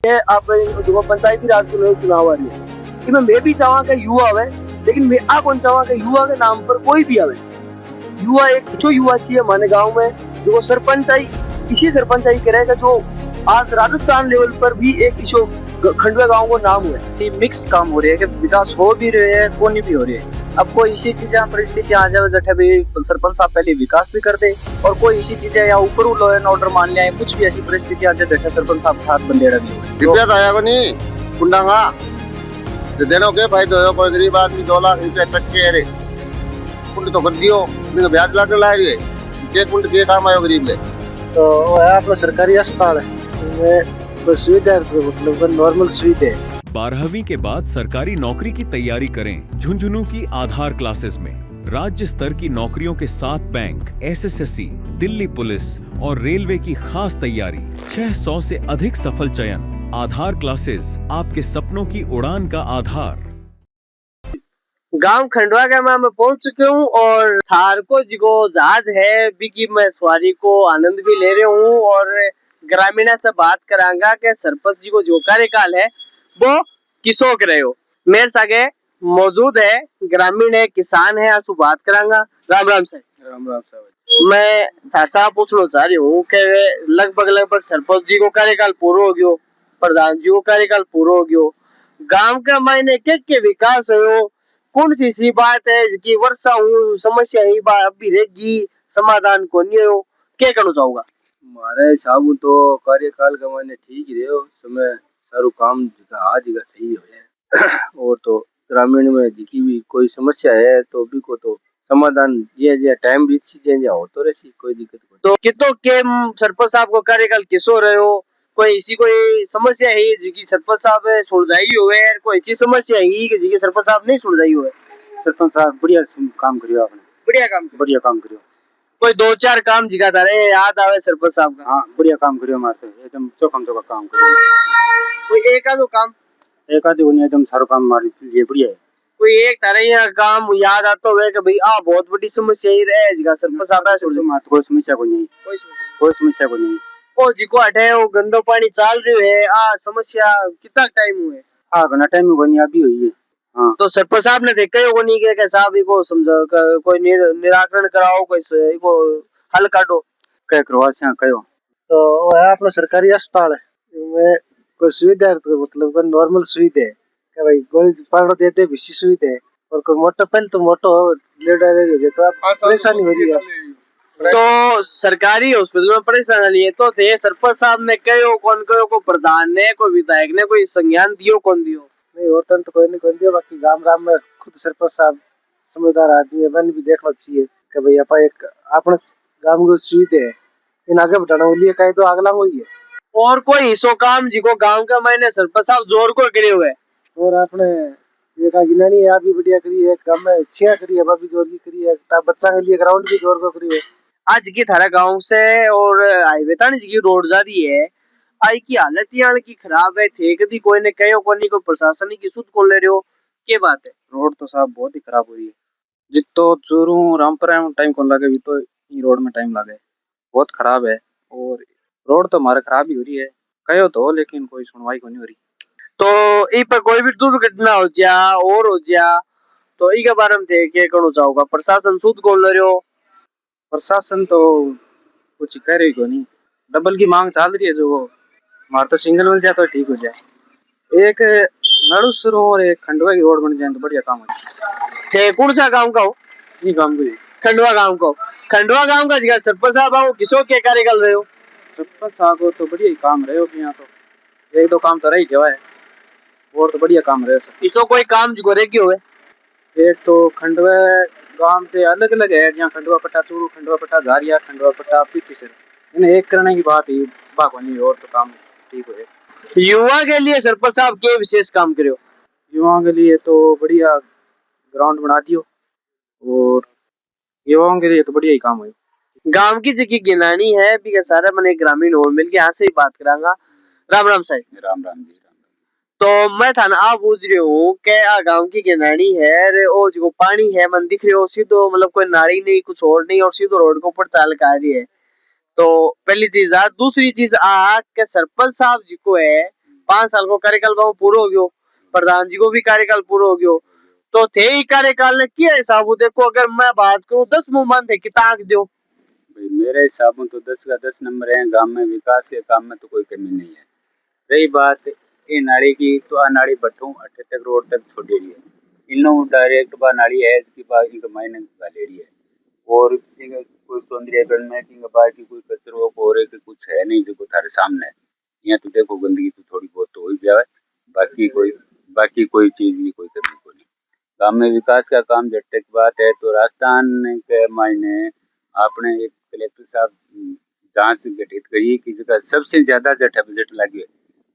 आप जो पंचायती राज के चुनाव आ रही है कि मैं भी चाहवा कि युवा आवे, लेकिन मैं आ कौन चाहवा कि युवा के नाम पर कोई भी आवे। युवा एक जो युवा चाहिए हमारे गांव में जो सरपंच आई, इसी सरपंच आई करेगा जो आज राजस्थान लेवल पर भी एक इशो खंडवा गांव को नाम हुआ है। मिक्स काम हो रही है कि विकास हो भी रहे है, को नहीं भी हो रही है। अब कोई इसी चीजें परिस्थिति आ जाए जठे भी सरपंच साहब पहले विकास भी कर दे, और कोई इसी चीजें या ऊपर लॉ एंड ऑर्डर मान लिया है, कुछ भी ऐसी परिस्थिति आ जाए जठे सरपंच साहब हाथ बंदेड़ा भी हो। दिव्या आया को नहीं कुंडांगा देनो के फायदो हो। कोई गरीब आदमी 2 लाख रुपया तक के रे कुंड तो कर दियो, नहीं ब्याज लागने ला रही है के कुंड के काम आयो गरीब ले। तो वो है अपना सरकारी अस्पताल है, बस सुविधा मतलब नॉर्मल सुविधा है। 12वीं के बाद सरकारी नौकरी की तैयारी करें झुंझुनू की आधार क्लासेस में। राज्य स्तर की नौकरियों के साथ बैंक, SSSC, दिल्ली पुलिस और रेलवे की खास तैयारी, 600 से अधिक सफल चयन। आधार क्लासेस आपके सपनों की उड़ान का आधार। गांव खंडवा का मैं पहुंच चुके हूँ और थार को जो जहाज है बिकी मैं सवारी को आनंद भी ले रहा हूँ और ग्रामीण से बात करांगा कि सरपंच जी को जो कार्यकाल है वो किसो करे हो। मेरे सागे मौजूद है ग्रामीण है, किसान है, आसू बात करांगा। राम राम से। राम राम साहब। मैं थार साहब पूछना चाह रही हूँ कि लगभग सरपंच जी को कार्यकाल पूरा हो गयो, प्रधान जी को कार्यकाल पूरा हो गयो, गांव के मायने के विकास हो, कौन सी बात है कि वर्षा हूँ समस्या ही बात अभी रहेगी, समाधान को नहीं हो, क्या करना चाहूंगा। हमारे हिसाब तो कार्यकाल का मायने ठीक ही रहो, समय सारू काम आज का सही हो है। और तो ग्रामीण में जिकी भी कोई समस्या है तो भी को तो समाधान जे जे टाइम भी जे हो तो रही कोई दिक्कत नहीं। तो कितो के सरपंच साहब को कार्यकाल किसो रहे हो, कोई इसी कोई समस्या है जिकी सरपंच साहब सुलझाई हुए, कोई ऐसी समस्या है कि जिकी सरपंच साहब नहीं सुलझाई हुए। सरपंच साहब बढ़िया काम करियो आपने, बढ़िया काम करियो। कोई 2-4 काम जिका था रे याद आवे सरपंच साहब का। हाँ बढ़िया काम करियो, मारते एकदम चौकम काम करियो। कोई एक आधो काम, एक आधे नहीं एकदम सारो काम मार लिए बढ़िया है। कोई एक तारे यहाँ काम याद आता हुए कि भाई आ बहुत बड़ी समस्या ही रहे जिका सरपंच साहब है सुलझाई। मार कोई समस्या को नहीं, कोई समस्या को नहीं। ओ जिको हटे वो गंदो पानी चाल रही है, आ समस्या कितना टाइम हुए? घना टाइम में बनी अभी हुई है। हाँ तो सरपंच साहब ने देखा ही नहीं कि साहब इको समझो कोई निराकरण कराओ, कोई इको हल काटो कह करवा से कहो। तो वो है अपना सरकारी अस्पताल है में कोई सुविधा तो मतलब नॉर्मल सुविधा है कि भाई गोली पाड़ो देते विशेष सुविधा है, और कोई मोटो पहले तो मोटो ले डाले तो आप परेशानी हो रही है। तो सरकारी हॉस्पिटल में परेशानी है तो थे सरपंच साहब ने कहो कौन कहो, को प्रधान ने, कोई विधायक ने कोई संज्ञान दियो कौन दियो? नहीं और तो कोई नहीं कौन दियो, बाकी गांव में खुद सरपंच साहब समझदार आदमी है, मैंने भी देखना चाहिए कि भाई आप एक अपने गांव को सुविधा है इन आगे बढ़ाने के लिए कहे तो अगला वही है। और कोई हिस्सो काम जिको गांव का मायने सरपंच साहब जोर को करे हुए और आपने ये का गिनानी है भी बढ़िया करी है, गांव में छिया करी है, बाबी जोर की करी है, बच्चा के लिए ग्राउंड भी जोर को करी है। आज की थारा गांव से और हाईवे तानी जी की रोड जा रही है, आई की हालत यहाँ की खराब है, थे कभी कोई ने कहो कोई कोई प्रशासन की सुध कौन ले रहे हो, क्या बात है? रोड तो साहब बहुत ही खराब हुई है, जितो चूरू रामपुरा टाइम कौन लगे भी तो ये रोड में टाइम लगे, बहुत खराब है। और रोड तो हमारे खराब ही हो रही है, कहो तो लेकिन कोई सुनवाई को नहीं हो रही। तो इ पर कोई भी दुर्घटना हो जा और हो जा तो ई के बारे में थे क्या करना चाहोगा, प्रशासन सुध कौन ले रहे हो? प्रशासन तो कुछ कह रही को नहीं, डबल की मांग चल रही है, जो हमारे तो सिंगल मिल जाए तो ठीक हो जाए। एक नड़ुसर और एक खंडवा की रोड बन जाए तो बढ़िया काम हो जाए। कौन सा गांव का हो? ये काम को खंडवा गांव का। खंडवा गांव का जिका सरपंच साहब आओ किसो के कार्यकाल रहे हो? सरपंच साहब को तो बढ़िया काम रहे हो, यहाँ तो 1-2 काम तो रही जवा है, और तो बढ़िया काम रहे सब। इसो कोई काम जो करे क्यों है? एक तो खंडवा गांव से अलग अलग है, जहाँ खंडवा पट्टा चूरू, खंडवा पट्टा झारिया, खंडवा पट्टा पीतीसर, इन्हें एक करने की बात ही बागवानी और तो काम ठीक हो। युवा के लिए सरपंच साहब के विशेष काम करे हो? युवाओं के लिए तो बढ़िया ग्राउंड बना दियो, और युवाओं के लिए तो बढ़िया ही काम है। गांव की जगह गिनानी है भी सारा मैंने ग्रामीण हो मिलके यहाँ से ही बात करांगा। राम राम साहब। राम राम जी। तो मैं थाना आप पूछ रही हूँ कि आ गांव की गिनानी है रे, ओ जो पानी है मन दिख रही हो सीधो, मतलब कोई नारी नहीं कुछ और नहीं, और सीधो रोड के ऊपर चाल का रही है। तो पहली चीज आ, दूसरी चीज आ के सरपंच साहब जी को है 5 साल को कार्यकाल वो पूरा हो गयो, प्रधान जी को भी कार्यकाल पूरा हो गयो, तो थे ही कार्यकाल ने किया हिसाब देखो। अगर मैं बात करूं 10 मुंह मान थे कितना आंक दो भाई मेरे हिसाब में तो 10 का 10 नंबर है। गांव में विकास के काम में तो कोई कमी नहीं है। रही बात ये नाली की, तो आ नाली भट्टू 78 रोड तक छोड़ेड़ी है। इन डायरेक्ट बा नाली है इसकी बात इनका मायने गालेड़ी है। और कोई सौंदर्यकरण में कि बाहर की कोई कचरो और एक कुछ है नहीं जो थारे सामने है। यहाँ तो देखो गंदगी तो थोड़ी बहुत तो हो ही जाए, बाकी कोई चीज की कोई कमी को नहीं। गांव में विकास का काम जब तक बात है तो राजस्थान के मायने आपने एक कलेक्टर साहब जांच गठित करी कि जगह सबसे ज्यादा जट बजट लगे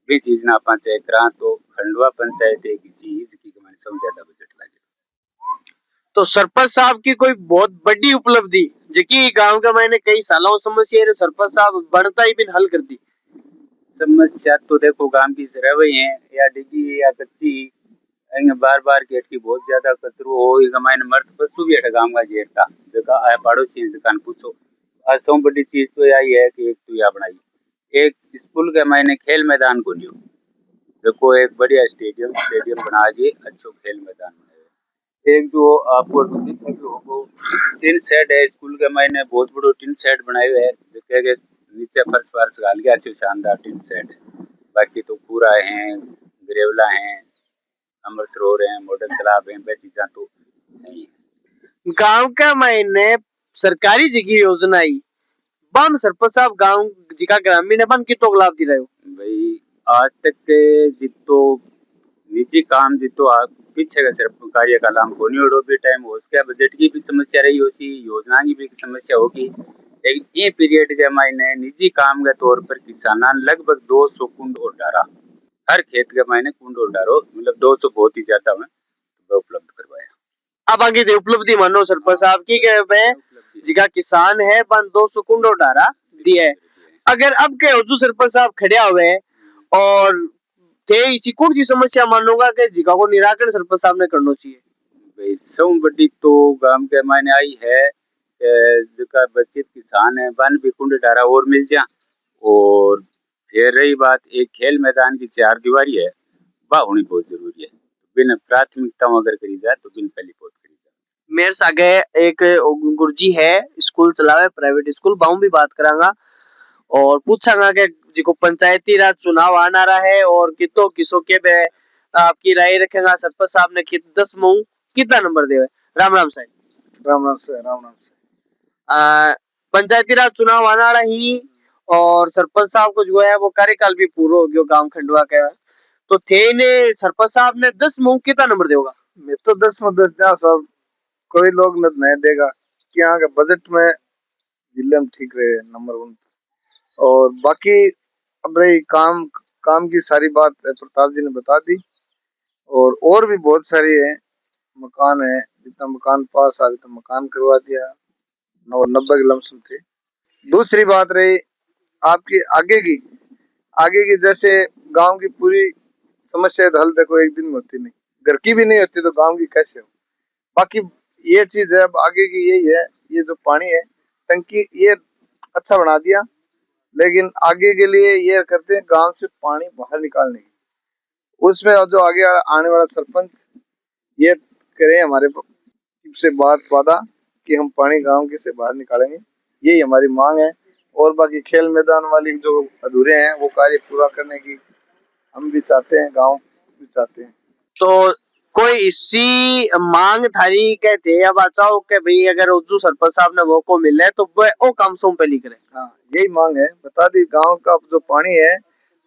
वे चीज ना आप चेक करा तो खंडवा पंचायत एक इसी की सबसे ज्यादा बजट लगे। तो सरपंच साहब की कोई बहुत बड़ी उपलब्धि जबकि गांव का मैंने कई सालों समस्या है, सरपंच साहब बढ़ता ही बिन हल कर दी। समस्या तो देखो गांव की रवई है या डिगी या कच्ची बार बार गेट की बहुत ज्यादा कचरो हो मायने मर्द पशु भी गांव का गेट था जगह आया पड़ोसी दुकान पूछो। आज सौ बड़ी चीज तो यही है कि एक तो यह बनाई एक स्कूल के मायने खेल मैदान को नहीं जो एक बढ़िया स्टेडियम बना के अच्छो खेल मैदान बनाए। एक जो आपको टिन सेट है स्कूल के मायने बहुत बड़ो टिन सेट बनाए हुए है जो नीचे फर्श वर्ष डाल के अच्छे शानदार टिन सेट है। बाकी तो पूरा है ग्रेवला है अमर सरोवर है मॉडल तालाब है वे चीजा तो नहीं है। गांव का मैंने सरकारी जगह योजना आई बम सरपंच साहब गांव जिका ग्रामीण है बन कितो लाभ दी रहे हो भाई आज तक के जितो निजी काम जितो आप पीछे का सिर्फ कार्यकाल को नहीं उड़ो भी टाइम हो उसके बजट की भी समस्या रही होगी योजना की भी समस्या होगी। लेकिन ये पीरियड के मायने निजी काम के तौर पर किसान लगभग 200 कुंड और डारा हर खेत के मायने कुंड और डारो मतलब 200 बहुत ही ज्यादा में तो उपलब्ध करवाया। अब आगे दे उपलब्धि मानो सरपंच साहब की जिका किसान है बन 200 कुंड और डारा दिया है। अगर अब के हुजूर सरपंच साहब खड़े हुए और थे इसी कुंड की समस्या मानूंगा कि जिका को निराकरण सरपंच साहब ने करना चाहिए। भाई सब बड़ी तो गांव के मायने आई है जिका बचित किसान है बन भी कुंड डारा और मिल जा। और फिर रही बात एक खेल मैदान की 4 दीवारी है वह होनी बहुत जरूरी है। बिन प्राथमिकताओं अगर करी जाए तो बिन पहली बहुत करी जाए। मेरे सागे एक गुरुजी है स्कूल चलावे प्राइवेट स्कूल बाहू भी बात करांगा और पूछांगा कि जिको पंचायती राज चुनाव आना रहा है और कितो किसो के बे आपकी राय रखेगा सरपंच साहब ने 10 मुंह कितना नंबर देवे। राम राम साहब। राम राम से राम राम से। पंचायती राज चुनाव आना रहा ही और सरपंच साहब को जो है वो कार्यकाल भी पूरा हो गया गांव खंडवा का तो थे ने सरपंच साहब ने 10 मुंह कितना नंबर देगा। मैं तो 10 में 10 दिया सब कोई लोग नहीं देगा कि यहाँ के बजट में जिले में ठीक रहे नंबर 1। और बाकी अब रही काम की सारी बात प्रताप जी ने बता दी और भी बहुत सारी है मकान है जितना मकान पास आ रहे तो मकान करवा दिया 90 के लमसम थे। दूसरी बात रही आपकी आगे की जैसे गांव की पूरी समस्या हल देखो एक दिन में होती नहीं घर की भी नहीं होती तो गांव की कैसे हो। बाकी ये चीज है अब आगे की यही है ये जो पानी है टंकी ये अच्छा बना दिया लेकिन आगे के लिए ये करते हैं गांव से पानी बाहर निकालने की उसमें जो आगे आने वाला सरपंच ये करे हमारे से बात वादा कि हम पानी गांव के से बाहर निकालेंगे यही हमारी मांग है। और बाकी खेल मैदान वाली जो अधूरे हैं वो कार्य पूरा करने की हम भी चाहते हैं गांव भी चाहते हैं। तो कोई इसी मांग थारी कहते अब चाहो कि भाई अगर उज्जू सरपंच साहब ने मौको मिले तो वो काम सोम पे लिख रहे। हाँ यही मांग है बता दी गांव का जो पानी है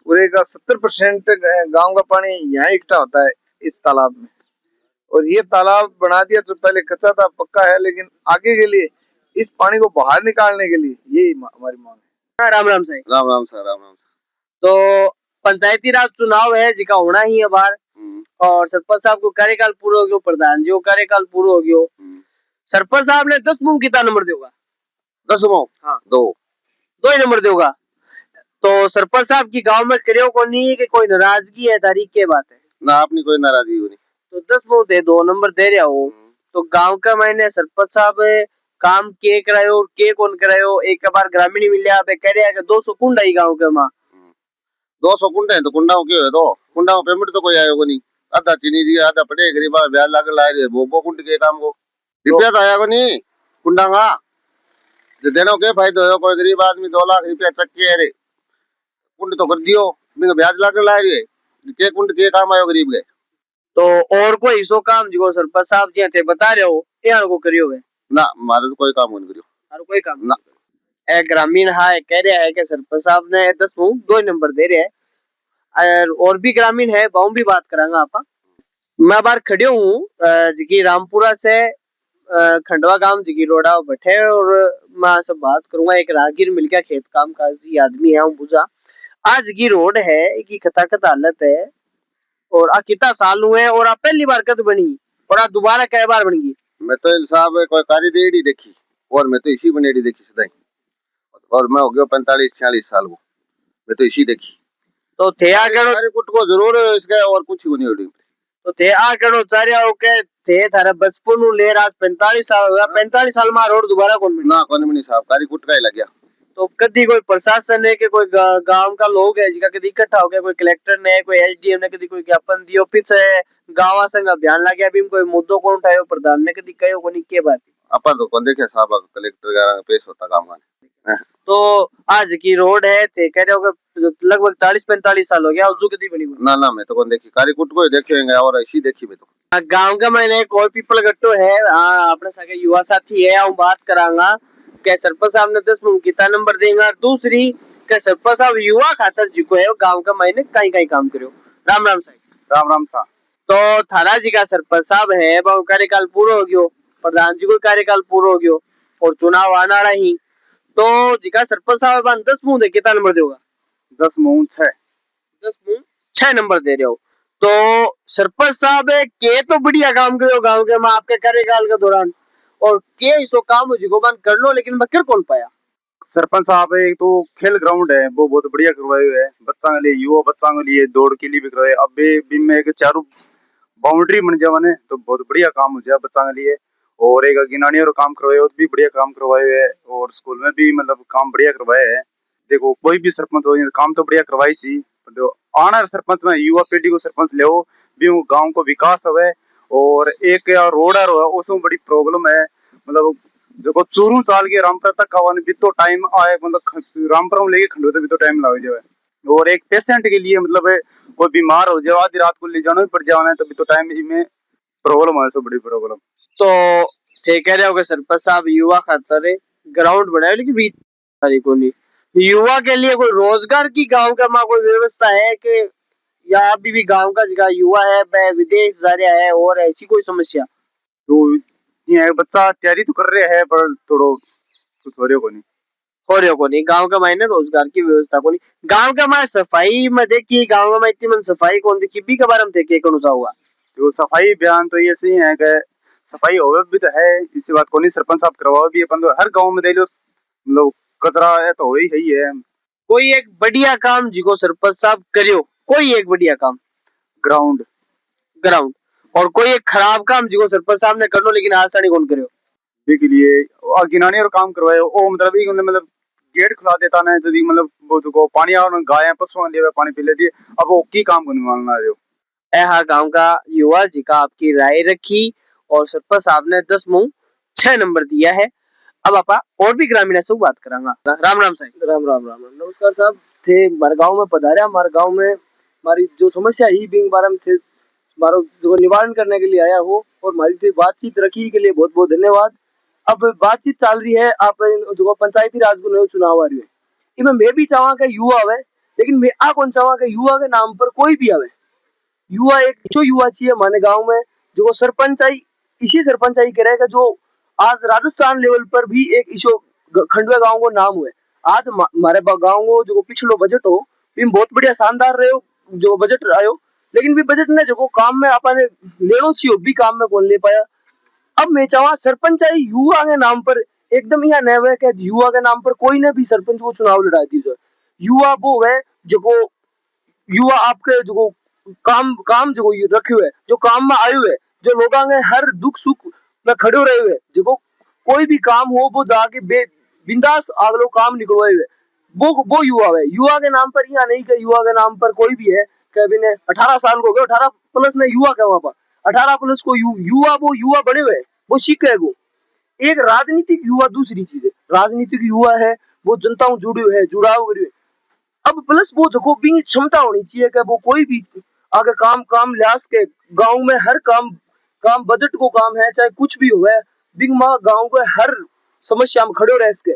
पूरे का 70% गांव का पानी यहाँ इकट्ठा होता है इस तालाब में और ये तालाब बना दिया जो पहले कच्चा था पक्का है लेकिन आगे के लिए इस पानी को बाहर निकालने के लिए यही हमारी मांग है। राम राम साहब। Ram Ram sir Ram Ram sir. तो पंचायती राज चुनाव है जिका होना ही है बाहर और सरपंच साहब को कार्यकाल पूरा हो गया प्रधान जी को कार्यकाल पूरा हो गया सरपंच साहब ने 10 मुंह कितना नंबर देगा 10 मुंह हाँ 2 ही नंबर देगा। तो सरपंच साहब की गांव में करियो को नहीं है कि कोई नाराजगी है तारीख के बात है ना अपनी कोई नाराजगी हो नहीं तो 10 मुंह दे 2 नंबर दे रहा हो तो गांव का मैंने सरपंच साहब काम के करायो और के कौन करायो एक बार ग्रामीण मिलिया पे कह रहा है कि 200 कुंड आई गांव के मां 200 कुंडे हैं तो कुंडा क्यों है तो कुंडा पेमेंट तो कोई आएगा नहीं। आधा चीनी दिए आधा पड़े गरीबा ब्याज लाग ला रहे वो कुंड के काम को रुपया तो आएगा नहीं कुंडा का जो देने के फायदा हो। कोई गरीब आदमी 2 लाख रुपया चक के अरे कुंड तो कर दियो ब्याज लाग ला रही है के कुंड के काम आयो गरीब के। तो और कोई सो काम जो सरपंच साहब जी थे बता रहे हो ये को करियो है ना मारे तो कोई काम नहीं करियो और कोई काम ना। ए ग्रामीण हाँ कह रहे हैं कि सरपंच साहब ने 2 नंबर दे रहे हैं और भी ग्रामीण है वहाँ भी बात करांगा आपा। मैं बाहर खड़े हूँ जिकी रामपुरा से खंडवा गांव जिकी रोडा बैठे और मैं सब बात करूंगा। एक राहगीर मिल गया खेत काम का आदमी है बुझा आज की रोड है की खताखत हालत है और आ कितना साल हुए और आ पहली बार कद बनी और आ दोबारा कई बार बन गई। मैं तो साहब कोई कारी देड़ी देखी और मैं तो इसी बनेड़ी देखी सदाई और मैं हो गया 45-46 साल को मैं तो इसी देखी तो थे आगे कुट को जरूर इसका और कुछ ही नहीं होगी तो थे आगे चारिया ओके थे थारा बचपन नु ले आज 45 साल हो गया 45 साल में रोड दोबारा कौन बनी ना कौन बनी साहब कारी कुट का ही लग गया। तो कदी कोई प्रशासन है कि कोई गांव का लोग है जिसका कदी इकट्ठा हो गया कोई कलेक्टर ने कोई एसडीएम ने कदी कोई ज्ञापन दियो पीछे गांव संग अभियान लग गया कोई मुद्दों कौन उठायो प्रधान ने कदी कहो कोनी के बात अपन तो कौन देखे साहब कलेक्टर का पेश होता काम का। तो आज की रोड है ते कह रहे हो लगभग 40-45 साल हो गया उजू कदी बनी ना मैं तो कौन देखी कारी कुट को देखेंगे और इसी देखी मैं तो गांव का मैंने एक और पीपल गट्टो है अपने साके युवा साथी है हम बात करांगा के सरपंच साहब ने 10 कितना नंबर देंगे। दूसरी के सरपंच साहब युवा खातर जिको है गांव का मैंने कई कई काम करो। राम राम साहब। राम राम सा। तो थाना जी का सरपंच साहब है वो कार्यकाल पूरा हो गयो प्रधान जी को कार्यकाल पूरा हो गयो और चुनाव आना रही तो जिका सरपंच साहब 10 मुंह दे कितना नंबर देगा 10 मुंह 6 10 मुंह 6 नंबर दे रहे हो। तो सरपंच साहब के तो बढ़िया काम करो गांव के में आपके कार्यकाल के दौरान और के इसो काम जिको बंद कर लो लेकिन मैं कर कौन पाया। सरपंच साहब एक तो खेल ग्राउंड है वो बहुत बढ़िया करवाए हुए है बच्चा के लिए युवा बच्चा के लिए दौड़ के लिए भी करवाए अब भी में एक चारों बाउंड्री बन जावा तो बहुत बढ़िया काम हो जाए बच्चा के लिए और एक गिनानी और काम करवाए वो भी बढ़िया काम करवाए हुए है और स्कूल में भी मतलब काम बढ़िया करवाए है। देखो कोई भी सरपंच हो काम तो बढ़िया करवाई सी आना सरपंच में युवा पीढ़ी को सरपंच ले भी गाँव को विकास हुए और एक रोड है उसमें बड़ी प्रॉब्लम है मतलब जो चूरू चाल के रामपुर तक आवाने भी तो टाइम आए मतलब रामपुर लेके खंडोते भी तो टाइम लग जाए और एक पेशेंट के लिए मतलब कोई बीमार हो जाए आधी रात को ले जाना भी पड़ जाना है तो भी तो टाइम में प्रॉब्लम है। सो बड़ी प्रॉब्लम तो ठीक कह रहे हो सरपंच साहब युवा खातर ग्राउंड बनाए लेकिन बीच को नहीं युवा के लिए कोई रोजगार की गांव का माँ कोई व्यवस्था है कि या अभी भी गांव का जगह युवा है वह विदेश जा रहा है और ऐसी कोई समस्या तो ये बच्चा तैयारी तो कर रहे हैं पर थोड़ो कुछ हो रहा को नहीं गांव का मायने रोजगार की व्यवस्था को नहीं गांव का माँ सफाई में देखी गांव का माँ इतनी मन सफाई कौन देखी भी के बारे में थे के हुआ तो सफाई बयान तो ये सही है कि सफाई हो भी तो है इसी बात को नहीं सरपंच साहब करवाओ भी अपन तो हर गांव में दे लो मतलब कचरा है तो ही है। कोई एक बढ़िया काम जिको सरपंच साहब करियो कोई एक बढ़िया काम ग्राउंड ग्राउंड और कोई एक खराब काम जिको सरपंच साहब ने कर लो लेकिन आसानी कौन करियो के लिए गिनानी और काम करवाए वो मतलब गेट खुला देता ना तो मतलब वो तो पानी और गाय पशुओं लिए पानी पी लेती है अब वो की काम को नहीं मानना रहे हो। हाँ गांव का युवा जी का आपकी राय रखी और सरपंच साहब ने 10 मुंह 6 नंबर दिया है। अब आपा और भी ग्रामीण से बात करांगा। राम राम साहब। राम राम राम नमस्कार साहब थे हमारे गांव में पधारे हमारे गांव में हमारी जो समस्या ही बिंग बारे में थे हमारा जो निवारण करने के लिए आया हो और हमारी बातचीत रखी के लिए बहुत बहुत धन्यवाद। अब बातचीत चल रही है आप जो पंचायती राज को नए चुनाव आ रही है इनमें मैं भी चाहवा कि युवा आवे लेकिन मैं आ कौन चाहवा कि युवा के नाम पर कोई भी आवे युवा एक जो युवा चाहिए हमारे गांव में जो सरपंचाई इसी सरपंचाई करेगा जो आज राजस्थान लेवल पर भी एक इशो खंडवा गांव को नाम हुए। आज हमारे गांव को जो पिछलो बजट हो बहुत बढ़िया शानदार रहे हो जो बजट आयो लेकिन भी बजट ने जो काम में अपन लेनो चाहिए भी काम में कौन ले पाया। अब मैं चाहवा सरपंचाई युवा के नाम पर एकदम यहाँ न है युवा के नाम पर कोई ने भी सरपंच को चुनाव लड़ा दी युवा वो है जो युवा आपके जो काम जो रखे हुए जो काम में आए हुए जो लोगों के हर दुख सुख में खड़े रहे हुए जो कोई भी काम हो वो जाके बिंदास अगलो काम निकलवाए हुए वो युवा है। युवा के नाम पर यहाँ नहीं कि युवा के नाम पर कोई भी है कि अभी ने 18 साल को हो गए, 18 प्लस ने युवा क्या वहां पर 18 प्लस को युवा, वो युवा बड़े हुए, वो सीख है। वो एक राजनीतिक युवा दूसरी चीज है। राजनीतिक युवा है वो जनता जुड़े है, जुड़ाव करे। अब प्लस वो जो भी क्षमता होनी चाहिए कि वो कोई भी आगे काम काम लिहाज के गांव में हर काम काम बजट को काम है चाहे कुछ भी हुआ बिग माँ गांव के हर समस्या में खड़े रहे इसके।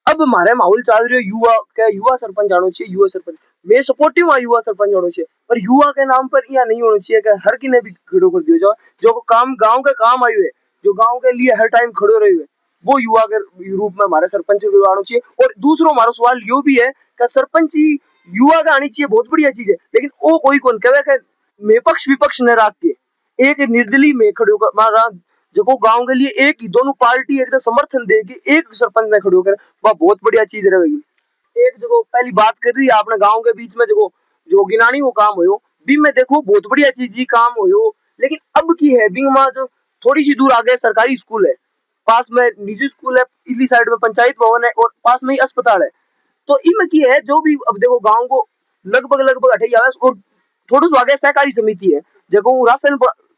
अब हमारे माहौल चल रही है युवा के, युवा सरपंच आना चाहिए। युवा सरपंच मैं सपोर्टिव हूँ, युवा सरपंच होना चाहिए, पर युवा के नाम पर यह नहीं होना चाहिए कि हर किने भी खड़ो कर दिया जाए। जो काम गांव के काम आए हुए, जो गांव के लिए हर टाइम खड़े रहे हुए, वो युवा के रूप में हमारे सरपंच को आना चाहिए। और दूसरा हमारा सवाल यो भी है कि सरपंच युवा का आनी चाहिए, बहुत बढ़िया चीज है, लेकिन वो कोई कौन कहे मैं पक्ष विपक्ष न रख के एक निर्दलीय में खड़े होकर जो गांव के लिए एक ही दोनों पार्टी एकदम समर्थन देगी एक सरपंच में खड़े होकर, वह बहुत बढ़िया चीज रहेगी। एक जो पहली बात कर रही है आपने गांव के बीच में जो गिनानी वो काम हो भी में देखो बहुत बढ़िया चीज ही काम हो। लेकिन अब की है बिंग माँ जो थोड़ी सी दूर आगे सरकारी स्कूल है, पास में निजी स्कूल है, इधली साइड में पंचायत भवन है और पास में ही अस्पताल है। तो इनमें की है जो भी अब देखो गांव को लगभग हटाई आवे और थोड़ा सा आगे सहकारी समिति है जब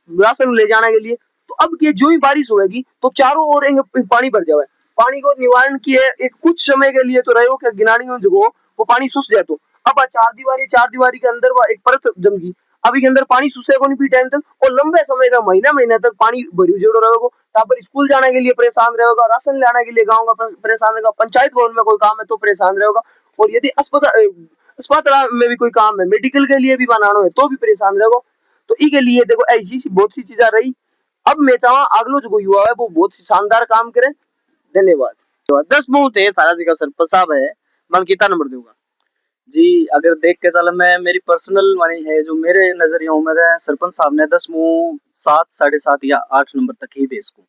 राशन ले जाने के लिए। तो अब की जो ही बारिश होगी तो चारों ओर पानी भर जाए। पानी को निवारण की है एक कुछ समय के लिए तो रहो कि गिनानी जो वो पानी सूख जाए। तो अब चार दीवारी के अंदर वो एक परत जम गई, अभी के अंदर पानी सूसेगा नहीं टाइम तक और लंबे समय तक महीना तक पानी भरी जोड़ो रहेगा। तब पर स्कूल जाने के लिए परेशान रहेगा, राशन लाने के लिए गाँव का परेशान रहेगा, पंचायत भवन में कोई काम है तो परेशान रहेगा, और यदि अस्पताल में भी कोई काम है, मेडिकल के लिए भी बनाना है तो भी परेशान रहेगा। तो इसके लिए देखो ऐसी बहुत सी चीजें रही। अब मैं चाहूँ अगलो जो युवा है वो बहुत शानदार काम करे। धन्यवाद। 10 मुंह थे थारा जी का सरपंच साहब है, मन कितना नंबर दूंगा जी। अगर देख के चला मैं मेरी पर्सनल मानी है जो मेरे नजरियों में सरपंच साहब ने 10 मुंह 7, 7.5 या 8 नंबर तक ही दे इसको,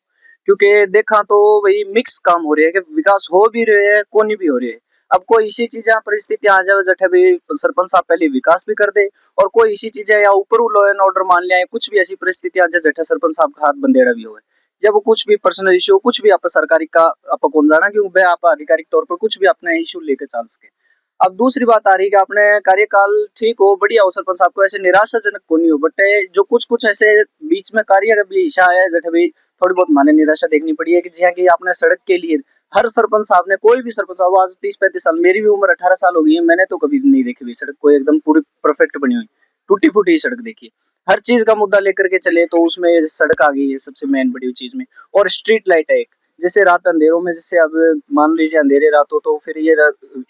क्योंकि देखा तो वही मिक्स काम हो रही है कि विकास हो भी रहे है कोनी भी हो रही है। अब कोई इसी चीजें परिस्थिति आ जाए जठे भी सरपंच साहब पहले विकास भी कर दे, और कोई इसी चीजें या ऊपर लॉ एंड ऑर्डर मान लिया, कुछ भी ऐसी परिस्थिति आ जाए जठे सरपंच साहब का हाथ बंदेड़ा भी हो, जब वो कुछ भी पर्सनल इश्यू कुछ भी आप सरकारी का आप कौन जाना क्योंकि आप आधिकारिक तौर पर कुछ भी अपना इश्यू लेकर चल सके। अब दूसरी बात आ रही है कि आपने कार्यकाल ठीक हो बढ़िया हो, सरपंच साहब को ऐसे निराशाजनक को नहीं हो, बट जो कुछ ऐसे बीच में कार्य भी इशा है जैसे भी थोड़ी बहुत माने निराशा देखनी पड़ी है कि जी हाँ कि आपने सड़क के लिए हर सरपंच साहब ने, कोई भी सरपंच साहब आज 30-35 साल, मेरी भी उम्र 18 साल हो गई है, मैंने तो कभी नहीं देखी हुई सड़क कोई एकदम पूरी परफेक्ट बनी हुई, टूटी फूटी सड़क देखी। हर चीज का मुद्दा लेकर के चले तो उसमें सड़क आ गई है सबसे मेन बड़ी चीज में। और स्ट्रीट लाइट है एक, जैसे रात अंधेरों में, जैसे अब मान लीजिए अंधेरे रात हो तो फिर ये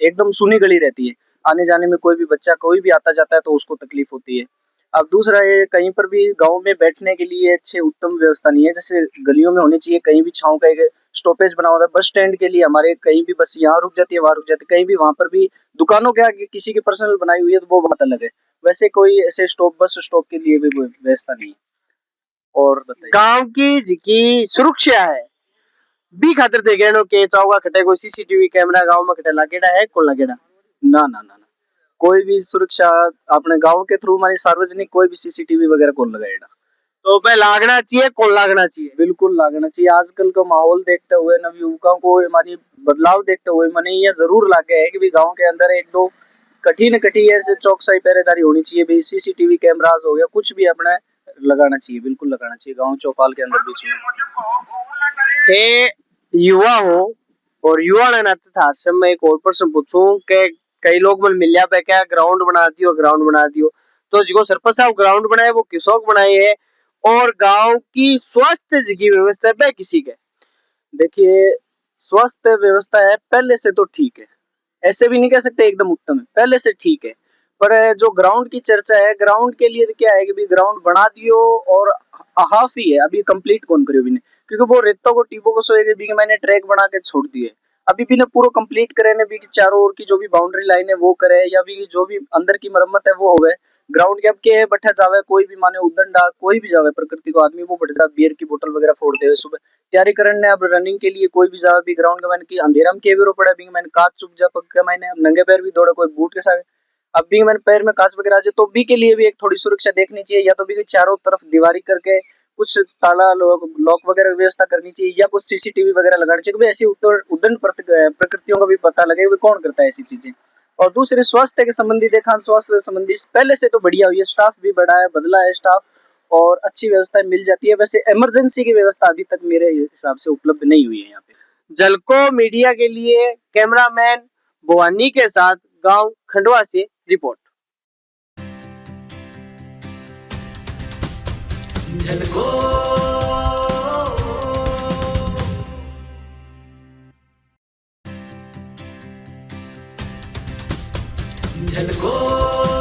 एकदम सुनी गली रहती है, आने जाने में कोई भी बच्चा कोई भी आता जाता है तो उसको तकलीफ होती है। अब दूसरा ये कहीं पर भी गांव में बैठने के लिए अच्छे उत्तम व्यवस्था नहीं है, जैसे गलियों में होनी चाहिए, कहीं भी छांव का एक स्टॉपेज बना होता है। बस स्टैंड के लिए हमारे कहीं भी बस यहाँ रुक जाती है वहां रुक जाती है, कहीं भी वहां पर भी दुकानों के आगे किसी की पर्सनल बनाई हुई है तो वो बात अलग है, वैसे कोई ऐसे स्टॉप बस स्टॉप के लिए भी व्यवस्था नहीं है। और बताइए गांव की सुरक्षा है बी खातिर थे गहनो के चौका खटे कोई सीसीटीवी कैमरा गांव में खटे लागेड़ा है कौन लागेड़ा ना ना ना कोई भी सुरक्षा अपने गांव के थ्रू हमारी सार्वजनिक कोई भी सीसीटीवी वगैरह कौन लगाएगा। तो मैं लागना चाहिए कौन लागना चाहिए, बिल्कुल लागना चाहिए। आजकल का माहौल देखते हुए नवयुवकों को हमारी बदलाव देखते हुए मैंने ये जरूर लागे है कि भी गांव के अंदर एक दो कठिन ऐसे चौकसाई पहरेदारी होनी चाहिए, भी सीसीटीवी कैमरास हो गया कुछ भी अपने लगाना चाहिए, बिल्कुल लगाना चाहिए गांव चौपाल के अंदर बीच में। थे युवा हो और युवा ने नाते था से मैं एक और प्रश्न पूछूं कि कई लोग मन मिलिया पे क्या ग्राउंड बना दियो, तो जो सरपंच साहब ग्राउंड बनाए वो किसोक बनाए है और गांव की स्वास्थ्य की व्यवस्था पे किसी के। देखिए स्वास्थ्य व्यवस्था है पहले से तो ठीक है, ऐसे भी नहीं कह सकते एकदम उत्तम है, पहले से ठीक है, पर जो ग्राउंड की चर्चा है ग्राउंड के लिए क्या है कि भी ग्राउंड बना दियो और हाफ ही है, अभी कंप्लीट कौन करियो भी नहीं, क्योंकि वो रेतों को टीपों को सोएगा भी मैंने ट्रैक बना के छोड़ दिए, अभी भी ने पूरा कंप्लीट करे ने भी चारों ओर की जो भी बाउंड्री लाइन है वो करे, या भी जो भी अंदर की मरम्मत है वो हो गए। ग्राउंड के अब के बैठा जावे कोई भी माने उदंडा कोई भी जावे प्रकृति को आदमी वो बैठ जावे बियर की बोतल वगैरह फोड़ दे सुबह तैयारी करने, अब रनिंग के लिए कोई भी जावे भी ग्राउंड के मैंने की अंधेरा में के पड़ा भी मैंने काच चुप जा पक के मैंने नंगे पैर भी दौड़े कोई बूट के साथ, अब भी मैंने पैर में कांच वगैरह आ जाए तो भी के लिए भी एक थोड़ी सुरक्षा देखनी चाहिए, या तो भी चारों तरफ दीवारी करके कुछ ताला लॉक वगैरह की व्यवस्था करनी चाहिए, या कुछ सीसीटीवी वगैरह लगानी चाहिए, भाई ऐसी उद्दंड प्रकृतियों का भी पता लगे भी कौन करता है ऐसी चीजें। और दूसरे स्वास्थ्य के संबंधी देखा, स्वास्थ्य संबंधी पहले से तो बढ़िया हुई है, स्टाफ भी बढ़ा है, बदला है स्टाफ, और अच्छी व्यवस्था मिल जाती है। वैसे इमरजेंसी की व्यवस्था अभी तक मेरे हिसाब से उपलब्ध नहीं हुई है यहाँ पे। जलको मीडिया के लिए कैमरामैन भवानी के साथ गांव खंडवा से रिपोर्ट। झलको